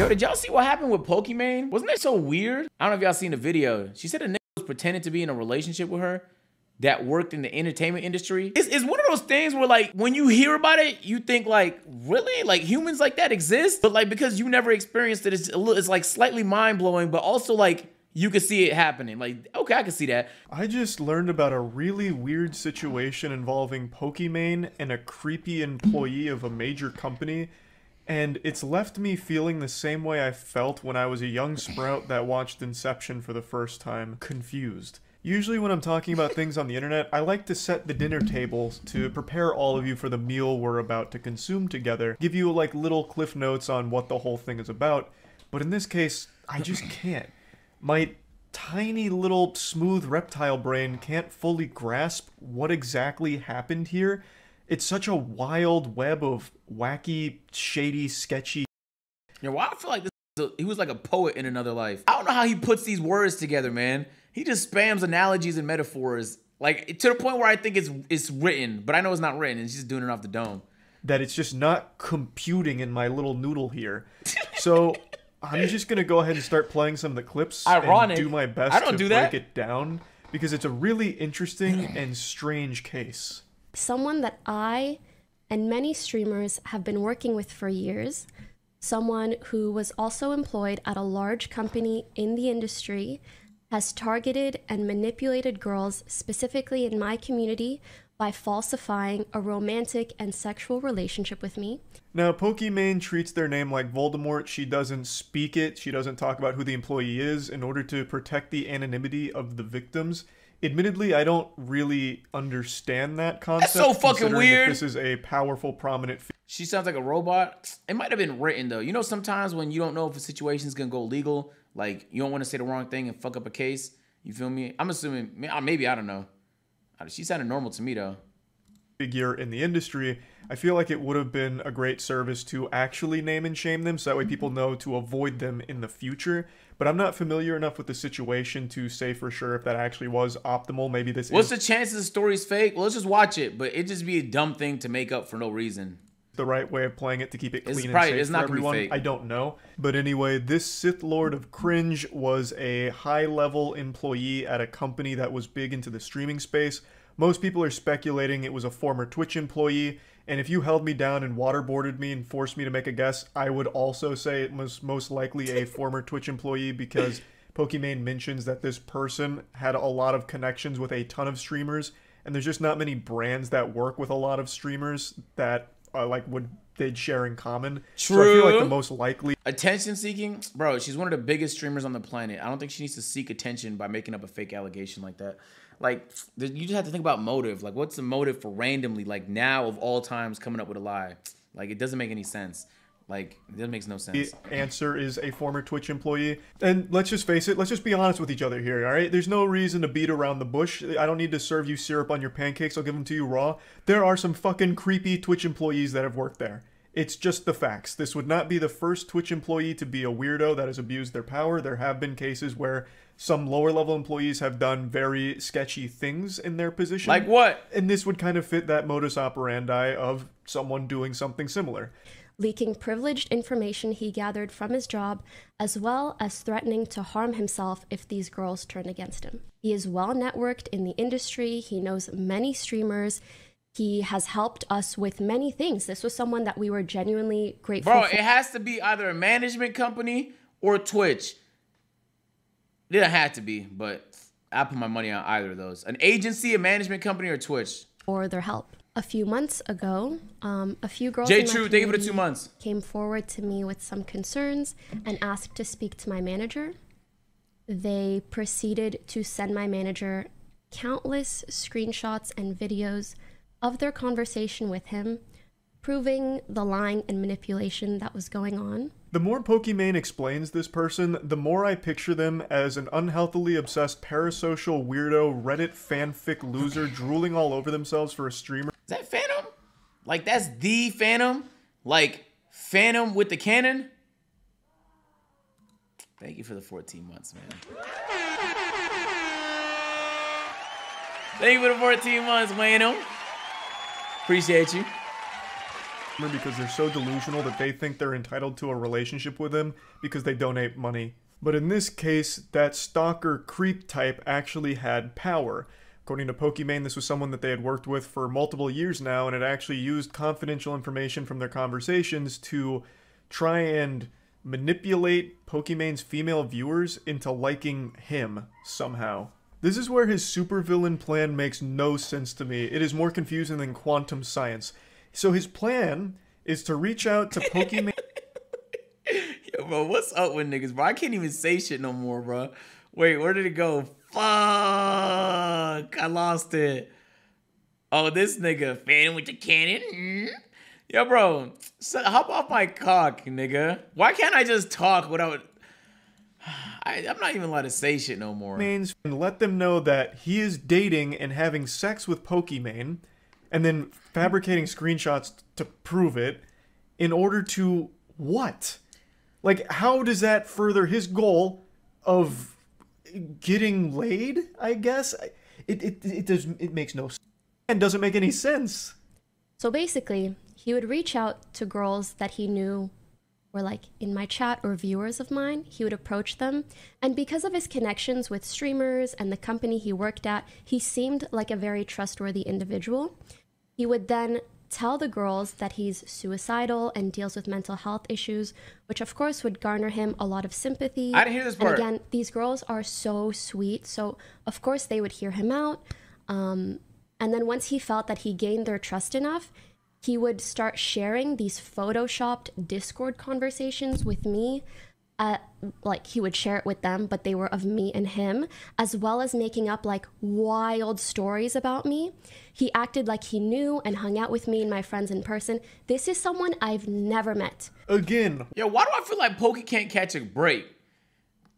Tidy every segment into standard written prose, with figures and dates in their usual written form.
Yo, did y'all see what happened with Pokimane? Wasn't that so weird? I don't know if y'all seen the video. She said a nigga was pretending to be in a relationship with her that worked in the entertainment industry. It's one of those things where, like, when you hear about it, you think, like, really? Like, humans like that exist? But, like, because you never experienced it, it's like slightly mind-blowing, but also, like, you could see it happening. Like, okay, I can see that. I just learned about a really weird situation involving Pokimane and a creepy employee of a major company, and it's left me feeling the same way I felt when I was a young sprout that watched Inception for the first time, confused. Usually when I'm talking about things on the internet, I like to set the dinner table to prepare all of you for the meal we're about to consume together, give you like little cliff notes on what the whole thing is about, but in this case, I just can't. My tiny little smooth reptile brain can't fully grasp what exactly happened here. It's such a wild web of wacky, shady, sketchy. You know, I feel like he was like a poet in another life. I don't know how he puts these words together, man. He just spams analogies and metaphors, like to the point where I think it's written, but I know it's not written, and he's just doing it off the dome. That it's just not computing in my little noodle here. So I'm just gonna go ahead and start playing some of the clips and do my best to break it down, because it's a really interesting and strange case. Someone that I and many streamers have been working with for years, someone who was also employed at a large company in the industry, has targeted and manipulated girls, specifically in my community, by falsifying a romantic and sexual relationship with me. Now, Pokimane treats their name like Voldemort. She doesn't speak it. She doesn't talk about who the employee is in order to protect the anonymity of the victims. Admittedly, I don't really understand that concept. That's so fucking weird. This is a powerful, prominent. She sounds like a robot. It might have been written, though. You know, sometimes when you don't know if a situation's gonna go legal, like, you don't want to say the wrong thing and fuck up a case. You feel me? I'm assuming, maybe, I don't know. She sounded normal to me, though. Figure in the industry, I feel like it would have been a great service to actually name and shame them, so that way people know to avoid them in the future. But I'm not familiar enough with the situation to say for sure if that actually was optimal. Maybe this What's the chances the story's fake? Well, let's just watch it, but it'd just be a dumb thing to make up for no reason. The right way of playing it to keep it clean and probably, safe it's not for everyone. fake. I don't know. But anyway, this Sith Lord of Cringe was a high-level employee at a company that was big into the streaming space. Most people are speculating it was a former Twitch employee, and if you held me down and waterboarded me and forced me to make a guess, I would also say it was most likely a former Twitch employee, because Pokimane mentions that this person had a lot of connections with a ton of streamers, and there's just not many brands that work with a lot of streamers that they'd share in common. True. So I feel like the most likely attention seeking, bro. She's one of the biggest streamers on the planet. I don't think she needs to seek attention by making up a fake allegation like that. Like, you just have to think about motive. Like, what's the motive for randomly, like, now of all times coming up with a lie? Like, it doesn't make any sense. Like, it makes no sense. The answer is a former Twitch employee. And let's just face it, let's just be honest with each other here, all right? There's no reason to beat around the bush. I don't need to serve you syrup on your pancakes. I'll give them to you raw. There are some fucking creepy Twitch employees that have worked there. It's just the facts. This would not be the first Twitch employee to be a weirdo that has abused their power. There have been cases where some lower level employees have done very sketchy things in their position. Like what? And this would kind of fit that modus operandi of someone doing something similar. Leaking privileged information he gathered from his job, as well as threatening to harm himself if these girls turned against him. He is well networked in the industry. He knows many streamers. He has helped us with many things. This was someone that we were genuinely grateful for. Bro, it has to be either a management company or Twitch. It didn't have to be, but I put my money on either of those. An agency, a management company, or Twitch. For their help. A few months ago, a few girls True, thank you for the 2 months. Came forward to me with some concerns and asked to speak to my manager. They proceeded to send my manager countless screenshots and videos of their conversation with him, proving the lying and manipulation that was going on. The more Pokimane explains this person, the more I picture them as an unhealthily obsessed parasocial weirdo Reddit fanfic loser drooling all over themselves for a streamer. Is that Phantom? Like, that's the Phantom? Like, Phantom with the cannon? Thank you for the 14 months, man. Thank you for the 14 months, Phantom. Appreciate you. because they're so delusional that they think they're entitled to a relationship with him because they donate money. But in this case, that stalker creep type actually had power. According to Pokimane, this was someone that they had worked with for multiple years now, and had actually used confidential information from their conversations to try and manipulate Pokimane's female viewers into liking him somehow. This is where his supervillain plan makes no sense to me. It is more confusing than quantum science. So his plan is to reach out to Pokimane. Yo, bro, what's up with niggas, bro? I can't even say shit no more, bro. Wait, where did it go? Fuck, I lost it. Oh, this nigga, fan with the cannon. Yo, bro, hop off my cock, nigga. Why can't I just talk without... I'm not even allowed to say shit no more. And let them know that he is dating and having sex with Pokimane, and then fabricating screenshots to prove it, in order to what? Like, how does that further his goal of getting laid, I guess? It makes no sense. And doesn't make any sense. So basically, he would reach out to girls that he knew were like in my chat or viewers of mine. He would approach them, and because of his connections with streamers and the company he worked at, he seemed like a very trustworthy individual. He would then tell the girls that he's suicidal and deals with mental health issues, which of course would garner him a lot of sympathy. I didn't hear this part. And again, these girls are so sweet, so of course they would hear him out. And then once he felt that he gained their trust enough, he would start sharing these photoshopped Discord conversations with me. Like, he would share it with them, but they were of me and him, as well as making up like wild stories about me. He acted like he knew and hung out with me and my friends in person. This is someone I've never met. Again. Yo, why do I feel like Pokey can't catch a break?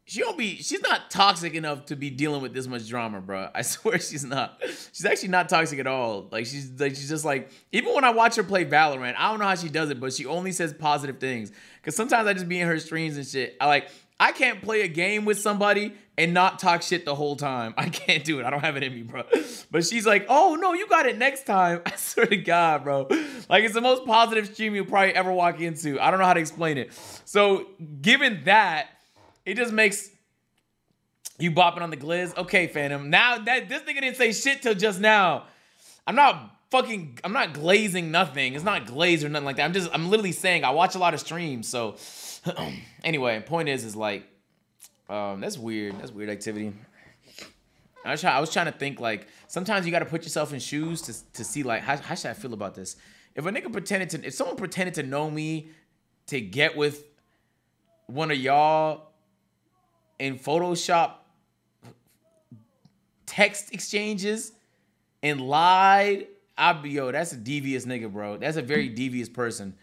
She's not toxic enough to be dealing with this much drama, bro. I swear she's not. She's actually not toxic at all. She's just like, even when I watch her play Valorant, I don't know how she does it, but she only says positive things. Cause sometimes I just be in her streams and shit. I can't play a game with somebody and not talk shit the whole time. I can't do it. I don't have it in me, bro. But she's like, oh no, you got it next time. I swear to God, bro. Like, it's the most positive stream you'll probably ever walk into. I don't know how to explain it. So given that, it just makes you bopping on the glizz. Okay, Phantom. Now that this nigga didn't say shit till just now. I'm not glazing nothing. It's not glaze or nothing like that. I'm literally saying I watch a lot of streams. So anyway, point is like, that's weird. That's weird activity. I was trying to think, like, sometimes you got to put yourself in shoes to see, like, how should I feel about this? If someone pretended to know me to get with one of y'all in Photoshop text exchanges and lied, I'd be, yo, that's a devious nigga, bro. That's a very devious person.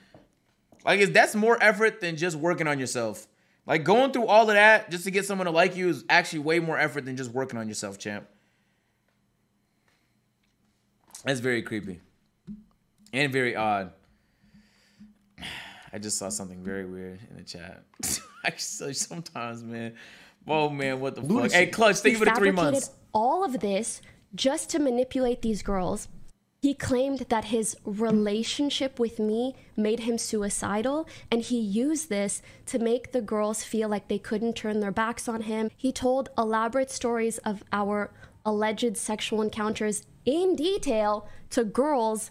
Like, that's more effort than just working on yourself. Like, going through all of that just to get someone to like you is actually way more effort than just working on yourself, champ. That's very creepy. And very odd. I just saw something very weird in the chat. Actually, sometimes, man. Whoa, man, what the fuck? Hey, Clutch, thank you for the 3 months. All of this just to manipulate these girls. He claimed that his relationship with me made him suicidal, and he used this to make the girls feel like they couldn't turn their backs on him. He told elaborate stories of our alleged sexual encounters in detail to girls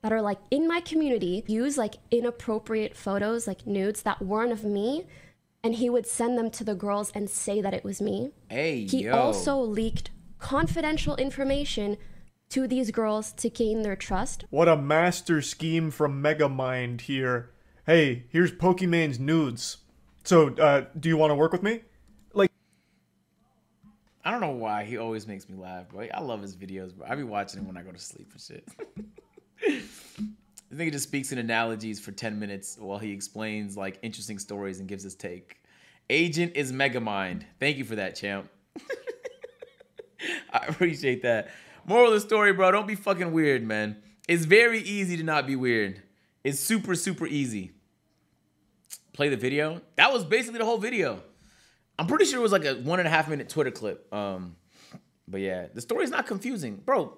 that are like in my community, use like inappropriate photos, like nudes that weren't of me, and he would send them to the girls and say that it was me. He also leaked confidential information to these girls to gain their trust. What a master scheme from Megamind here. Hey, here's Pokimane's nudes. So, do you want to work with me? Like, I don't know why he always makes me laugh, bro. I love his videos, bro. I be watching him when I go to sleep and shit. I think he just speaks in analogies for 10 minutes while he explains like interesting stories and gives his take. Agent is Megamind. Thank you for that, champ. I appreciate that. Moral of the story, bro, don't be fucking weird, man. It's very easy to not be weird. It's super, super easy. Play the video. That was basically the whole video. I'm pretty sure it was like a 1.5 minute Twitter clip. But yeah, the story's not confusing. Bro, all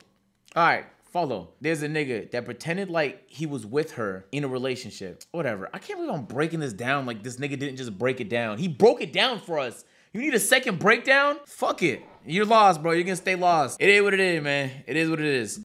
right, Follow. There's a nigga that pretended like he was with her in a relationship. Whatever. I can't believe I'm breaking this down like this nigga didn't just break it down. He broke it down for us. You need a second breakdown? Fuck it. You're lost, bro. You're gonna stay lost. It is what it is, man. It is what it is.